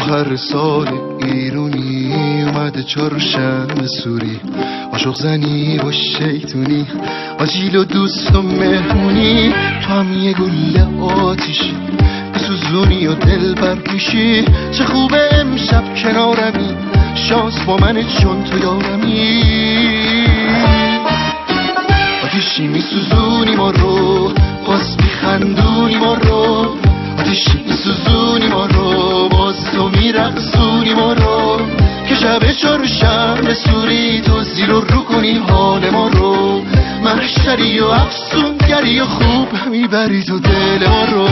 هر سال ایرونی اومده چهارشنبه سوری عاشق زنی و شیطونی آجیل و دوست و مهمونی تو هم یه گل آتیشی بسوزونی و دل برکشی چه خوبه امشب کنارمی شانس با منه چون تو یارمی آتیشی میسوزونی ما رو باز میخندونی ما رو آتیشی میسوزونی ما رو باز تو میرقصونی ما رو که شب چهارشنبه سوری تو زیر و رو کنی حال ما رو محشری و افسونگری و خوب میبری تو دل ما رو